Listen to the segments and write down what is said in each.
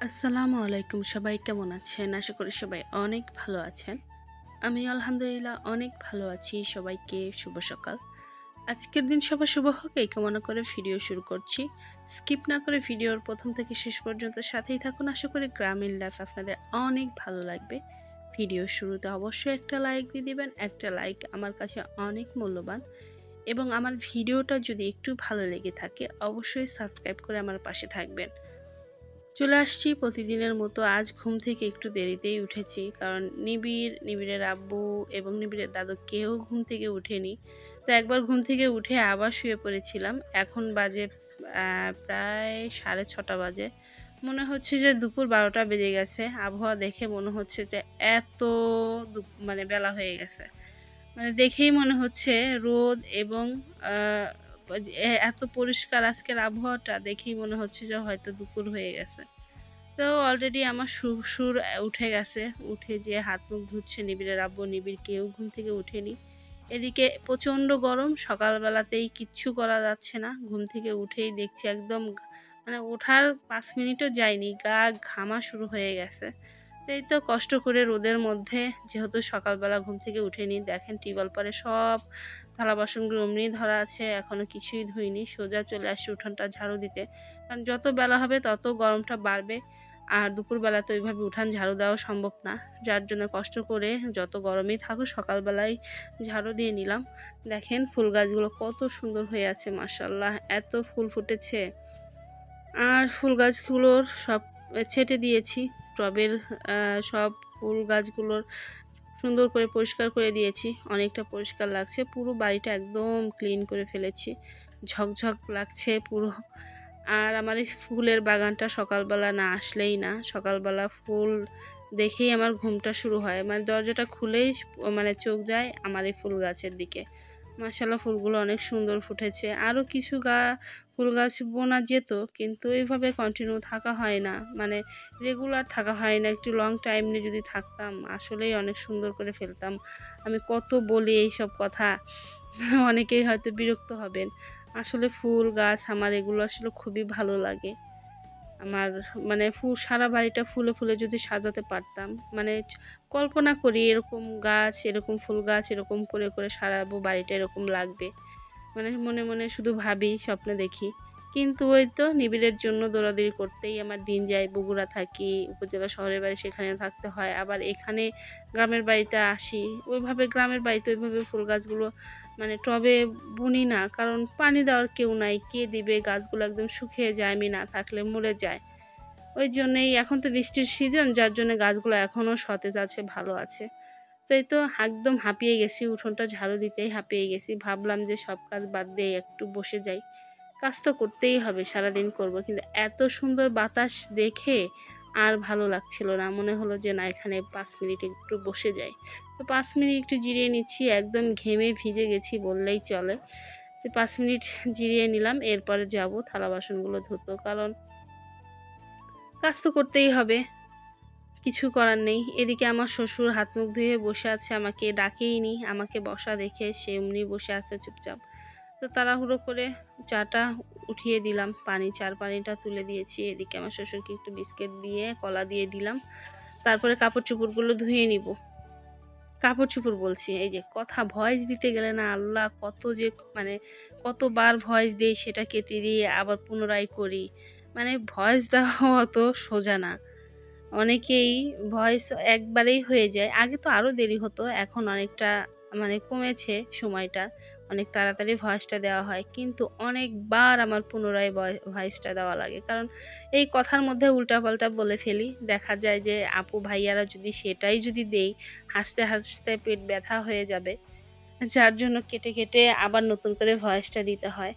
আসসালামু আলাইকুম। সবাই কেমন আছেন? আশা করি সবাই অনেক ভালো আছেন। আমি আলহামদুলিল্লাহ অনেক ভালো আছি। সবাইকে শুভ সকাল। আজকের দিন সবার শুভ হোক এই কামনা করে ভিডিও শুরু করছি। স্কিপ না করে ভিডিওর প্রথম থেকে শেষ পর্যন্ত সাথেই থাকুন। আশা করি গ্রামীণ লাইফ আপনাদের অনেক ভালো লাগবে। ভিডিওর শুরুতে অবশ্যই একটা লাইক দিয়ে দিবেন। একটা লাইক আমার কাছে অনেক মূল্যবান এবং আমার ভিডিওটা যদি একটু ভালো লেগে থাকে অবশ্যই সাবস্ক্রাইব করে আমার পাশে থাকবেন। চলে আসছি প্রতিদিনের মতো। আজ ঘুম থেকে একটু দেরিতেই উঠেছি, কারণ নিবিড়ের আব্বু এবং নিবিড়ের দাদু কেউ ঘুম থেকে উঠেনি। তো একবার ঘুম থেকে উঠে আবার শুয়ে পড়েছিলাম। এখন বাজে প্রায় 6:30 বাজে। মনে হচ্ছে যে দুপুর 12টা বেজে গেছে। আবহাওয়া দেখে মনে হচ্ছে যে এত মানে বেলা হয়ে গেছে। মানে দেখেই মনে হচ্ছে রোদ এবং আহ, এত পরিষ্কার আজকের আবহাওয়াটা দেখেই মনে হচ্ছে যে হয়তো দুপুর হয়ে গেছে। তো অলরেডি আমার সুর উঠে গেছে। উঠে যে হাত মুখ ধুচ্ছে নিবিড়ের আব্বু, নিবিড় কেউ ঘুম থেকে উঠেনি। এদিকে প্রচণ্ড গরম, সকালবেলাতেই কিচ্ছু করা যাচ্ছে না। ঘুম থেকে উঠেই দেখছি একদম মানে ওঠার 5 মিনিটও যায়নি, গা ঘামা শুরু হয়ে গেছে। তো এই তো কষ্ট করে রোদের মধ্যে, যেহেতু সকালবেলা ঘুম থেকে উঠেনি, দেখেন টিউবওয়েল পারে সব থালা বাসনগুলো অমনি ধরা আছে, এখনও কিছুই ধুইনি। সোজা চলে আসছি উঠানটা ঝাড়ু দিতে, কারণ যত বেলা হবে তত গরমটা বাড়বে। আর দুপুরবেলা তো ওইভাবে উঠান ঝাড়ু দেওয়া সম্ভব না, যার জন্য কষ্ট করে যত গরমই থাকুক সকালবেলায় ঝাড়ু দিয়ে নিলাম। দেখেন ফুল গাছগুলো কত সুন্দর হয়ে আছে, মাশাআল্লাহ এত ফুল ফুটেছে। আর ফুল গাছগুলোর সব ছেঁটে দিয়েছি টবের। সব ফুল গাছগুলোর সুন্দর করে পরিষ্কার করে দিয়েছি, অনেকটা পরিষ্কার লাগছে। পুরো বাড়িটা একদম ক্লিন করে ফেলেছি, ঝকঝক লাগছে পুরো। আর আমার এই ফুলের বাগানটা সকালবেলা না আসলেই না, সকালবেলা ফুল দেখেই আমার ঘুমটা শুরু হয়। মানে দরজাটা খুলেই মানে চোখ যায় আমার এই ফুল গাছের দিকে। মাশাআল্লাহ ফুলগুলো অনেক সুন্দর ফুটেছে। আরও কিছু ফুল গাছ বোনা যেত, কিন্তু এইভাবে কন্টিনিউ থাকা হয় না, মানে রেগুলার থাকা হয় না। একটু লং টাইম নিয়ে যদি থাকতাম আসলেই অনেক সুন্দর করে ফেলতাম। আমি কত বলি এইসব কথা, অনেকেই হয়তো বিরক্ত হবেন। আসলে ফুল গাছ আমার এগুলো আসলে খুবই ভালো লাগে। আমার মানে সারা বাড়িটা ফুলে ফুলে যদি সাজাতে পারতাম, মানে কল্পনা করি এরকম গাছ, এরকম ফুল গাছ এরকম করে করে সারাবো, বাড়িটা এরকম লাগবে। মানে মনে মনে শুধু ভাবি, স্বপ্নে দেখি। কিন্তু ওই তো নিবিড়ের জন্য দৌড়াদৌড়ি করতেই আমার দিন যায়। বগুড়া থাকি, উপজেলা শহরের বাড়ি, সেখানেও থাকতে হয়। আবার এখানে গ্রামের বাড়িতে আসি, ওইভাবে গ্রামের বাড়িতে ওইভাবে ফুল গাছগুলো মানে টবে বুনি না, কারণ পানি দেওয়ার কেউ নাই। কে দিবে? গাছগুলো একদম শুকিয়ে যায়, আমি না থাকলে মরে যায়। ওই জন্যেই এখন তো বৃষ্টির সিজন, যার জন্য গাছগুলো এখনও সতেজ আছে, ভালো আছে। তো এই তো একদম হাঁপিয়ে গেছি, উঠোনটা ঝাড়ু দিতেই হাঁপিয়ে গেছি। ভাবলাম যে সব কাজ বাদ দিয়ে একটু বসে যাই। কাজ তো করতেই হবে, সারাদিন করব, কিন্তু এত সুন্দর বাতাস দেখে আর ভালো লাগছিল না। মনে হলো যে না, এখানে 5 মিনিট একটু বসে যাই। তো 5 মিনিট একটু জিরিয়ে নিচ্ছি, একদম ঘেমে ভিজে গেছি বললেই চলে। তো 5 মিনিট জিরিয়ে নিলাম, এরপরে যাব থালা বাসনগুলো ধুতো, কারণ কাজ তো করতেই হবে, কিছু করার নেই। এদিকে আমার শ্বশুর হাত মুখ ধুয়ে বসে আছে, আমাকে ডাকেইনি। আমাকে বসা দেখে সে এমনি বসে আছে চুপচাপ। তো তাড়াহুড়ো করে চাটা উঠিয়ে দিলাম, চার পানিটা তুলে দিয়েছি। এদিকে আমার শ্বশুরকে একটু বিস্কিট দিয়ে কলা দিয়ে দিলাম। তারপরে কাপড় চোপড়গুলো ধুয়ে নিব। কাপড় চোপড় বলছি, এই যে কথা ভয়েস দিতে গেলে না আল্লাহ কত যে মানে কতবার ভয়েস দেই, সেটা কেটে দিয়ে আবার পুনরায় করি। মানে ভয়েস দেওয়া অত সোজা না। অনেকেই ভয়েস একবারেই হয়ে যায়। আগে তো আরও দেরি হতো, এখন অনেকটা মানে কমেছে সময়টা। অনেক তাড়াতাড়ি ভয়েসটা দেওয়া হয়। কিন্তু অনেকবার আমার পুনরায় ভয়েসটা দেওয়া লাগে। কারণ এই কথার মধ্যে উল্টাপাল্টা বলে ফেলি। দেখা যায় যে আপু ভাইয়ারা যদি সেটাই যদি দেই, হাসতে হাসতে পেট ব্যথা হয়ে যাবে। যার জন্য কেটে কেটে আবার নতুন করে ভয়েসটা দিতে হয়।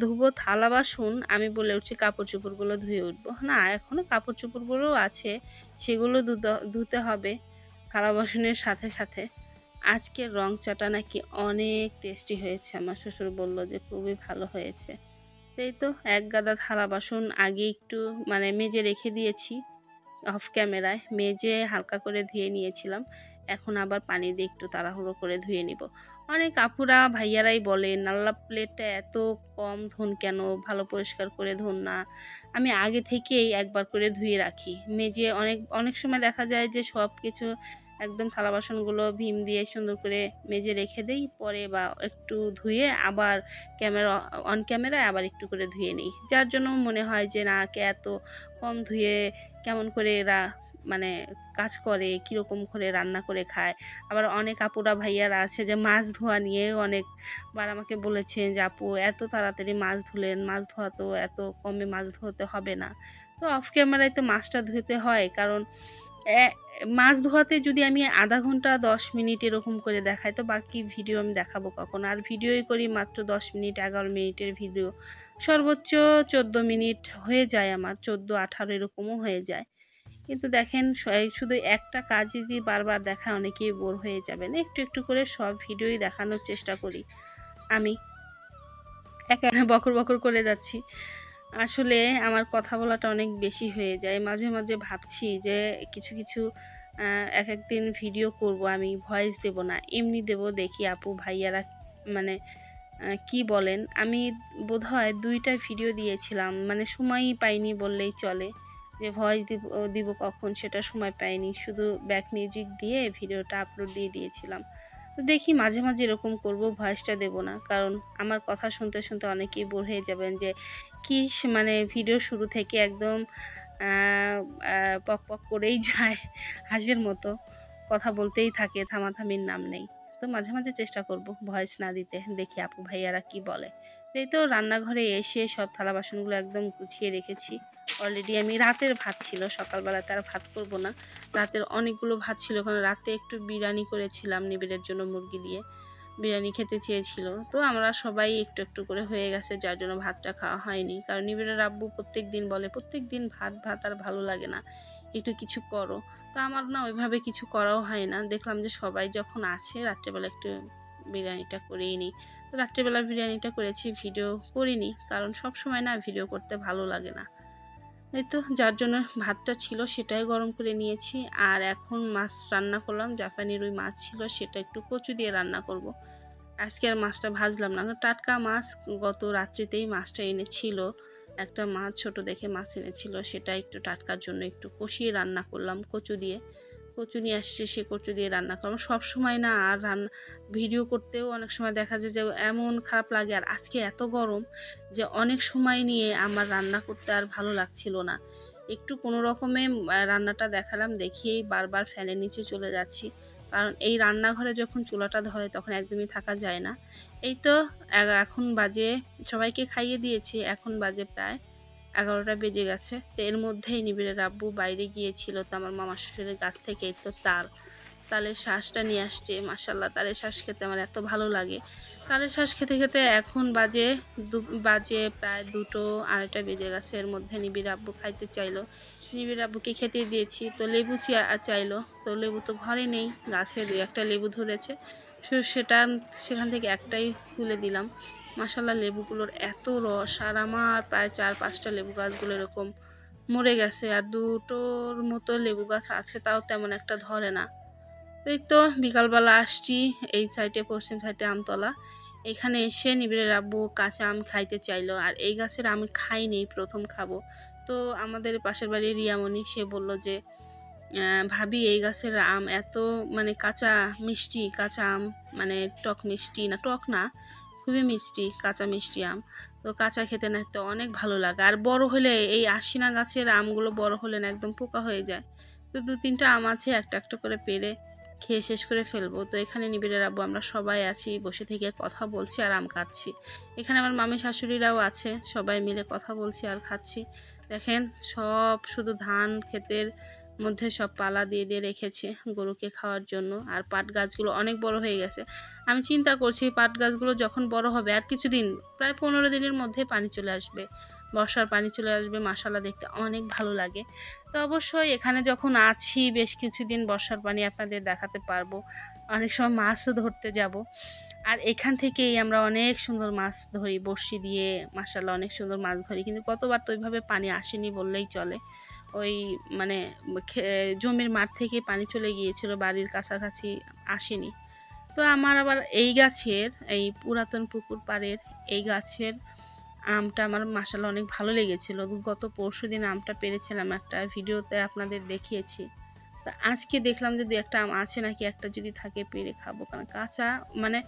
ধুবো থালা বাসন, আমি বলে উঠছি কাপড় চোপড়গুলো ধুয়ে উঠবো না, এখনও কাপড় চোপড়গুলো আছে, সেগুলো ধুতে হবে থালা বাসনের সাথে সাথে। আজকের রং চাটা নাকি অনেক টেস্টি হয়েছে, আমার শ্বশুর বলল যে খুবই ভালো হয়েছে। এই তো এক গাদা থালা বাসন আগে একটু মানে মেজে রেখে দিয়েছি, অফ ক্যামেরায় মেজে হালকা করে ধুয়ে নিয়েছিলাম। এখন আবার পানি দিয়ে একটু তাড়াহুড়ো করে ধুয়ে নিব। অনেক আপুরা ভাইয়ারাই বলেন, "আল্লাহ প্লেটটা এত কম ধোন কেন? ভালো পরিষ্কার করে ধোন না।" আমি আগে থেকেই একবার করে ধুয়ে রাখি। মেজে অনেক অনেক সময় দেখা যায় যে সব কিছু একদম থালা বাসনগুলো ভীম দিয়ে সুন্দর করে মেজে রেখে দেই। পরে বা একটু ধুয়ে আবার অন ক্যামেরায় আবার একটু করে ধুয়ে নিই। যার জন্য মনে হয় যে না এত কম ধুয়ে কেমন করে এরা মানে কাজ করে, কীরকম করে রান্না করে খায়। আবার অনেক আপুরা ভাইয়ারা আছে যে মাছ ধোয়া নিয়ে অনেকবার আমাকে বলেছেন যে, "আপু এত তাড়াতাড়ি মাছ ধুলেন, মাছ ধোয়া তো এত কমে মাছ ধোতে হবে না।" তো অফ ক্যামেরায় তো মাছটা ধুতে হয়, কারণ অ্যা মাছ ধোয়াতে যদি আমি ০.৫ ঘন্টা ১০ মিনিট এরকম করে দেখাই, তো বাকি ভিডিও আমি দেখাবো কখন? আর ভিডিওই করি মাত্র ১০ মিনিট, ১১ মিনিটের ভিডিও। সর্বোচ্চ ১৪ মিনিট হয়ে যায় আমার, ১৪-১৮ এরকমও হয়ে যায়। কিন্তু দেখেন এই শুধু একটা কাজ যদি বারবার দেখায় অনেকেই বোর হয়ে যাবেন। একটু, একটু করে সব ভিডিওই দেখানোর চেষ্টা করি আমি। একা বকর, বকর করে যাচ্ছি। আসলে আমার কথা বলাটা অনেক বেশি হয়ে যায়। মাঝে, মাঝে ভাবছি যে কিছু, কিছু আ একেকদিন ভিডিও করব আমি, ভয়েস দেব না। এমনি দেব, দেখি আপু ভাইয়ারা মানে কি বলেন। আমি বোধহয় ২ টা ভিডিও দিয়েছিলাম। মানে সময়ই পাইনি বললেই চলে। যে ভয়েস দিব কখন সেটা সময় পাইনি। শুধু ব্যাক মিউজিক দিয়ে ভিডিওটা আপলোড দিয়ে দিয়েছিলাম। তো দেখি মাঝে, মাঝে এরকম করব, ভয়েসটা দেব না। কারণ আমার কথা শুনতে, শুনতে অনেকেই বোর হয়ে যাবেন যে মানে ভিডিও শুরু থেকে একদম আ আ পক, পক করেই যায় হাঁসের মতো। কথা বলতেই থাকে, থামাথামির নাম নেই। তো মাঝে, মাঝে চেষ্টা করব ভয়েস না দিতে। দেখি আপু ভাইয়ারা কি বলে। এই তো রান্নাঘরে এসে সব থালা বাসনগুলো একদম গুছিয়ে রেখেছি। অলরেডি আমি রাতের ভাত ছিল, সকালবেলাতে আর ভাত করব না। রাতের অনেকগুলো ভাত ছিল, কারণ রাতে একটু বিরিয়ানি করেছিলাম নিবিড়ের জন্য মুরগি দিয়ে। বিরিয়ানি খেতে চেয়েছিল। তো আমরা সবাই একটু, একটু করে হয়ে গেছে, যার জন্য ভাতটা খাওয়া হয়নি। কারণ নিবিড়ের আব্বু প্রত্যেকদিন বলে, "প্রত্যেকদিন ভাত, ভাত আর ভালো লাগে না। একটু কিছু করো।" তো আমার না ওইভাবে কিছু করাও হয় না। দেখলাম যে সবাই যখন আছে রাত্রেবেলা একটু বিরিয়ানিটা করেই নিই। তো রাত্রেবেলা বিরিয়ানিটা করেছি, ভিডিও করিনি। কারণ সবসময় না ভিডিও করতে ভালো লাগে না। এই তো যার জন্য ভাতটা ছিল সেটাই গরম করে নিয়েছি। আর এখন মাছ রান্না করলাম। জাপানি রুই মাছ ছিল, সেটা একটু কচু দিয়ে রান্না করব। আজকে আর মাছটা ভাজলাম না। টাটকা মাছ, গত রাত্রিতেই মাছটা এনেছিল। একটা মাছ ছোট দেখে মাছ এনেছিল। সেটা একটু টাটকার জন্য একটু কষিয়ে রান্না করলাম কচু দিয়ে। কচু নিয়ে আসছে, সে কচু দিয়ে রান্না করলাম। সবসময় না আর ভিডিও করতেও অনেক সময় দেখা যায় যে এমন খারাপ লাগে। আর আজকে এত গরম যে অনেক সময় নিয়ে আমার রান্না করতে আর ভালো লাগছিল না। একটু কোনো রকমে রান্নাটা দেখালাম, দেখিয়েই বারবার ফ্যানের নিচে চলে যাচ্ছি। কারণ এই রান্নাঘরে যখন চুলাটা ধরে তখন একদমই থাকা যায় না। এই তো এখন বাজে, সবাইকে খাইয়ে দিয়েছি। এখন বাজে প্রায় ১১টা বেজে গেছে। তো এর মধ্যেই নিবিড়ের আব্বু বাইরে গিয়েছিল, তো আমার মামা শ্বশুরের গাছ থেকে এই তো তালের শাঁসটা নিয়ে আসছে। মাশাআল্লাহ, তালের শাঁস খেতে আমার এত ভালো লাগে। তালের শাঁস খেতে, খেতে এখন বাজে প্রায় ২টো ২.৫টা বেজে গেছে। এর মধ্যে নিবিড় আব্বু খাইতে চাইলো। নিবিড় আব্বুকে খেতে দিয়েছি। তো লেবু চাইলো। তো লেবু তো ঘরে নেই। গাছে ২-১টা লেবু ধরেছে। সেখান থেকে একটাই তুলে দিলাম। মাশাআল্লাহ, লেবুগুলোর এত রস, আর আমার প্রায় ৪-৫টা লেবু গাছগুলো এরকম মরে গেছে। আর ২টোর মতো লেবু গাছ আছে, তাও তেমন একটা ধরে না। এই তো বিকালবেলা আসছি এই সাইডে, পশ্চিম সাইডে আমতলা। এখানে এসে নিবিড়ের আব্বু কাঁচা আম খাইতে চাইলো। আর এই গাছের আমি খাইনি, প্রথম খাবো। তো আমাদের পাশের বাড়ির রিয়ামণি, সে বলল যে, "ভাবি এই গাছের আম এত মানে কাঁচা মিষ্টি, কাঁচা আম মানে টক মিষ্টি না, টক না, খুবই মিষ্টি, কাঁচা মিষ্টি আম। তো কাঁচা খেতে নাকি অনেক ভালো লাগে। আর বড় হলে এই আশিনা গাছের আমগুলো বড় হলে না একদম পোকা হয়ে যায়। তো ২-৩টা আম আছে, একটা, একটা করে পেড়ে খেয়ে শেষ করে ফেলবো।" তো এখানে নিবিড়ের আব্বু আমরা সবাই আছি, বসে থেকে কথা বলছি আর আম খাচ্ছি। এখানে আমার মামি শাশুড়িরাও আছে, সবাই মিলে কথা বলছি আর খাচ্ছি। দেখেন সব শুধু ধান ক্ষেতের মধ্যে সব পালা দিয়ে দিয়ে রেখেছে গরুকে খাওয়ার জন্য। আর পাট গাছগুলো অনেক বড় হয়ে গেছে। আমি চিন্তা করছি পাট গাছগুলো যখন বড় হবে আর কিছুদিন, প্রায় ১৫ দিনের মধ্যে পানি চলে আসবে, বর্ষার পানি চলে আসবে। মাশাআল্লাহ, দেখতে অনেক ভালো লাগে। তো অবশ্যই এখানে যখন আছি বেশ কিছুদিন বর্ষার পানি আপনাদের দেখাতে পারবো। অনেক সময় মাছও ধরতে যাব। আর এখান থেকেই আমরা অনেক সুন্দর মাছ ধরি বড়শি দিয়ে। মাশাআল্লাহ, অনেক সুন্দর মাছ ধরি। কিন্তু কতবার তো ওইভাবে পানি আসেনি বললেই চলে। ওই মানে জমির মাঠ থেকে পানি চলে গিয়েছিল, বাড়ির কাছাকাছি আসেনি। তো আমার আবার এই গাছের, এই পুরাতন পুকুর পাড়ের এই গাছের আমটা আমার মাশাআল্লাহ অনেক ভালো লেগেছিল। গত পরশুদিন আমটা পেড়েছিলাম, একটা ভিডিওতে আপনাদের দেখিয়েছি। তো আজকে দেখলাম যে ২-১ টা আম আছে নাকি, একটা যদি থাকে পেড়ে খাবো। কারণ কাঁচা মানে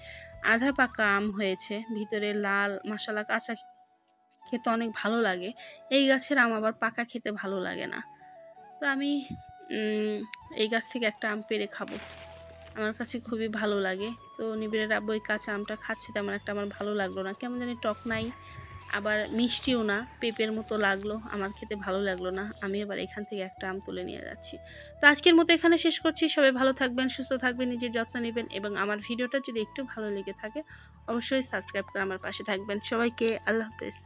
আধা পাকা আম হয়েছে, ভিতরে লাল, মাশাআল্লাহ কাঁচা খেতে অনেক ভালো লাগে। এই গাছের আম আবার পাকা খেতে ভালো লাগে না। তো আমি এই গাছ থেকে একটা আম পেড়ে খাবো। আমার কাছে খুবই ভালো লাগে। তো নিবিড়ের আব্বু ওই কাঁচা আমটা খাচ্ছে, তেমন একটা আমার ভালো লাগলো না। কেমন জানি টক নাই, আবার মিষ্টিও না, পেঁপের মতো লাগলো। আমার খেতে ভালো লাগলো না। আমি এবার এখান থেকে একটা আম তুলে নিয়ে যাচ্ছি। তো আজকের মতো এখানে শেষ করছি। সবাই ভালো থাকবেন, সুস্থ থাকবেন, নিজের যত্ন নিবেন এবং আমার ভিডিওটা যদি একটু ভালো লেগে থাকে অবশ্যই সাবস্ক্রাইব করে আমার পাশে থাকবেন। সবাইকে আল্লাহ হাফেজ।